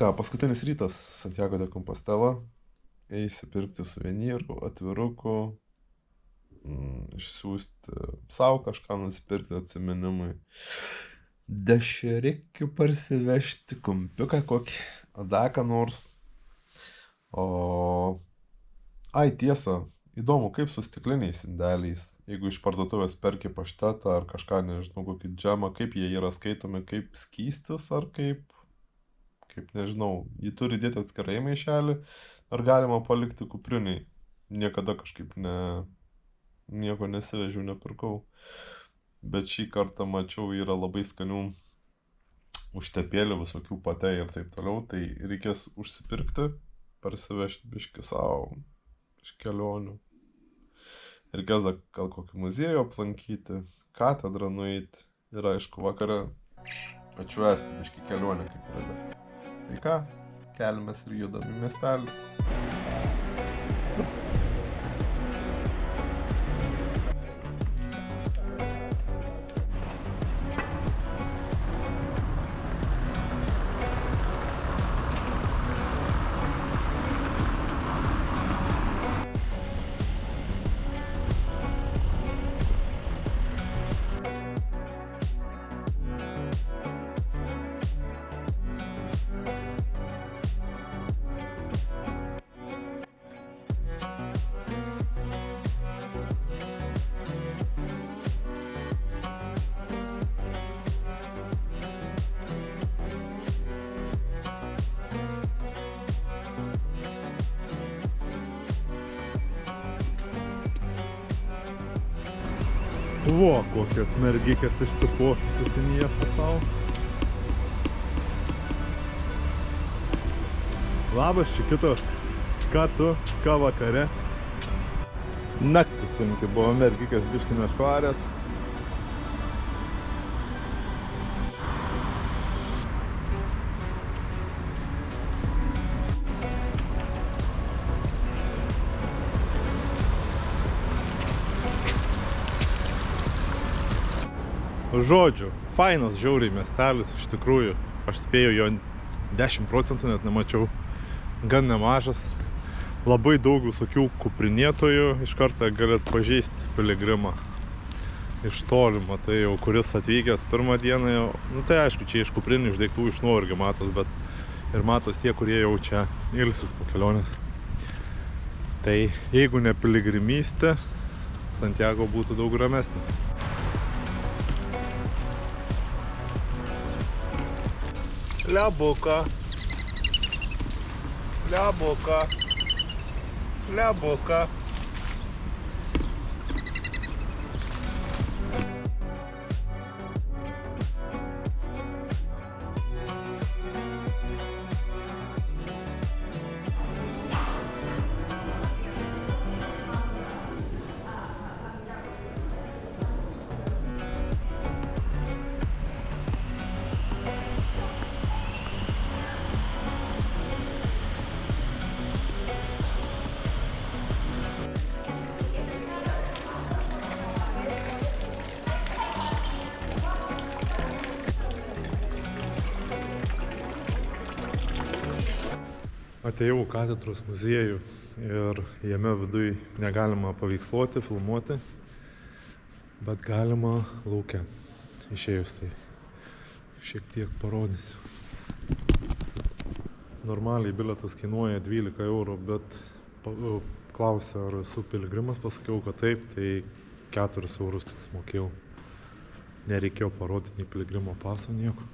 Ką, paskutinis rytas Santiago de Compostela. Eisi pirkti suvenyrų, atvirukų, išsiųsti savo kažką nusipirkti atsiminimui. Dešerikių parsivežti, kumpiuką kokį, adaką nors. Ai, tiesa, įdomu, kaip su stikliniais indeliais. Jeigu iš parduotuvės perki paštetą ar kažką, nežinau, kokį džemą, kaip jie yra skaitomi, kaip skystis ar kaip nežinau, jį turi dėti atskirai į maišelį, ar galima palikti kupriniai. Niekada kažkaip nieko nesivežiau, nepirkau. Bet šį kartą mačiau, yra labai skanių užtepėlių, visokių patė ir taip toliau, tai reikės užsipirkti, parsivežti biškį savo iš kelionių. Reikės gal kokį muziejų aplankyti, katedrą nueiti ir aišku vakare pačiuosti biškį kelionę kaip yra. Tai ką, keliamės ir judam į miestelį. Vo, kokios mergikės išsipuošusios į miestą savo. Labas, Čikitos. Ką tu, ką vakare? Naktis sunki buvo, mergikės biškį nešvarės. Žodžiu, fainas žiauriai miestelis, iš tikrųjų. Aš spėjau jo 10% net nemačiau. Gan nemažas. Labai daug visokių kuprinėtojų. Iš karto galėt pažįsti piligrimą. Iš toli matai jau, kuris atvykęs pirmą dieną jau. Nu tai aišku, čia iš kuprinių išdaiktų iš nuovargio matos, bet ir matos tie, kurie jau čia ilsis po kelionės. Tai jeigu ne piligrimystė, Santiago būtų daug ramesnis. Лябока, лябока, лябока. Atėjau į katedros muziejų ir jame viduj negalima paveiksluoti, filmuoti, bet galima lauke. Išėjus tai šiek tiek parodysiu. Normaliai bilietas kainuoja 12 €, bet klausė, ar esu piligrimas, pasakiau, kad taip, tai 4 € tik mokėjau. Nereikėjo parodyti nei piligrimo paso, nieko.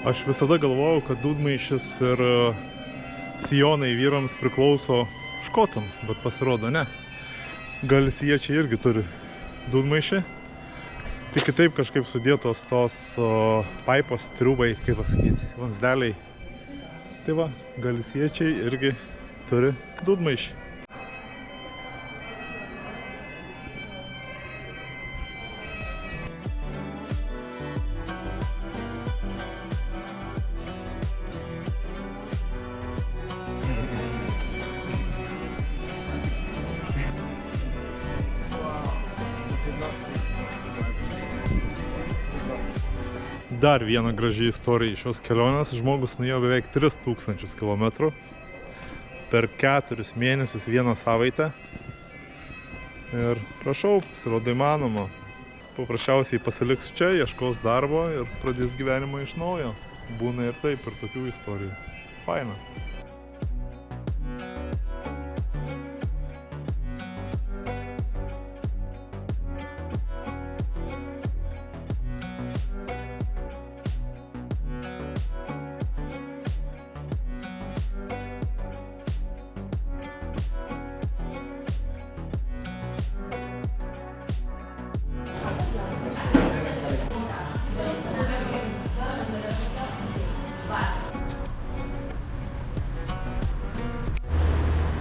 Aš visada galvojau, kad dūdmaišis ir sijonai vyrams priklauso škotams, bet pasirodo ne. Galisiečiai irgi turi dūdmaišį. Tik kitaip kažkaip sudėtos tos paipos, triubai, kaip pasakyti, vamzdeliai. Tai va, galisiečiai irgi turi dūdmaišį. Dar viena graži istorija iš šios kelionės. Žmogus nuėjo beveik 3000 km per 4 mėnesius 1 savaitę. Ir prašau, pasirodo įmanoma. Paprasčiausiai pasiliks čia, ieškos darbo ir pradės gyvenimą iš naujo. Būna ir taip, ir tokių istorijų. Faina.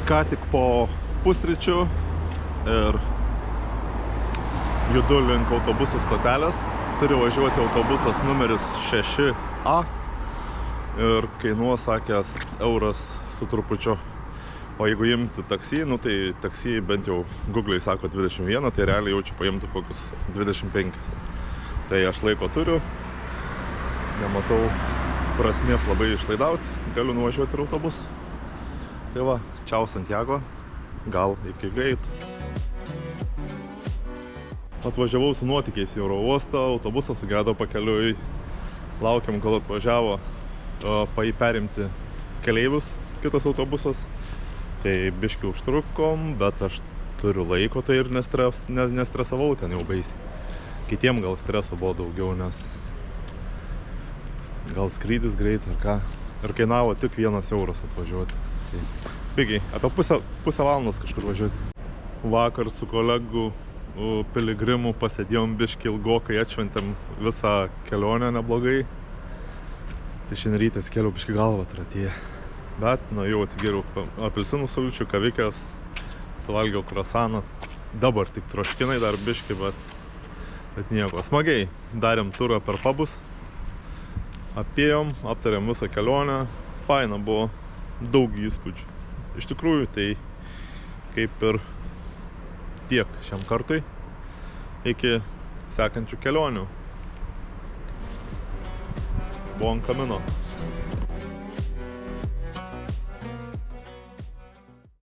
Ką tik po pusryčių ir judu link autobusų stotelės. Turi važiuoti autobusas numeris 6A ir kainuos, sakęs, euras su trupučiu. O jeigu imti taksi, nu tai taksi bent jau Google'ai sako 21, tai realiai jaučiu paimti kokius 25. Tai aš laiko turiu, nematau prasmės labai išlaidauti, galiu nuvažiuoti ir autobusą. Tai va, čiau Santiago, gal iki greitų. Atvažiavau su nuotykiais į oro uostą, autobusas sugedo pakeliui, laukiam, kol atvažiavo perimti keleivius, kitas autobusas. Tai biškį užtrukom, bet aš turiu laiko, tai ir nestresavau ten jau baisiai. Kitiem gal streso buvo daugiau, nes gal skrydis greit ar ką. Ir kainavo tik 1 euras atvažiuoti. Tai pigiai, apie pusę valandos kažkur važiuoti. Vakar su kolegų piligrimų pasėdėjom biškį ilgokai, atšventėm visą kelionę neblogai. Tai šiandien ryte atsikėliau biškį galvą tratėję. Bet nuėjau atsigėriau apelsinų sulčių, kavikės, suvalgiau kruasaną. Dabar tik troškinai dar biškį, bet nieko. Smagiai darėm turą per pabus. Apėjom, aptarėm visą kelionę. Faina buvo. Daug įspūdžių. Iš tikrųjų, tai kaip ir tiek šiam kartui iki sekančių kelionių. Buon camino.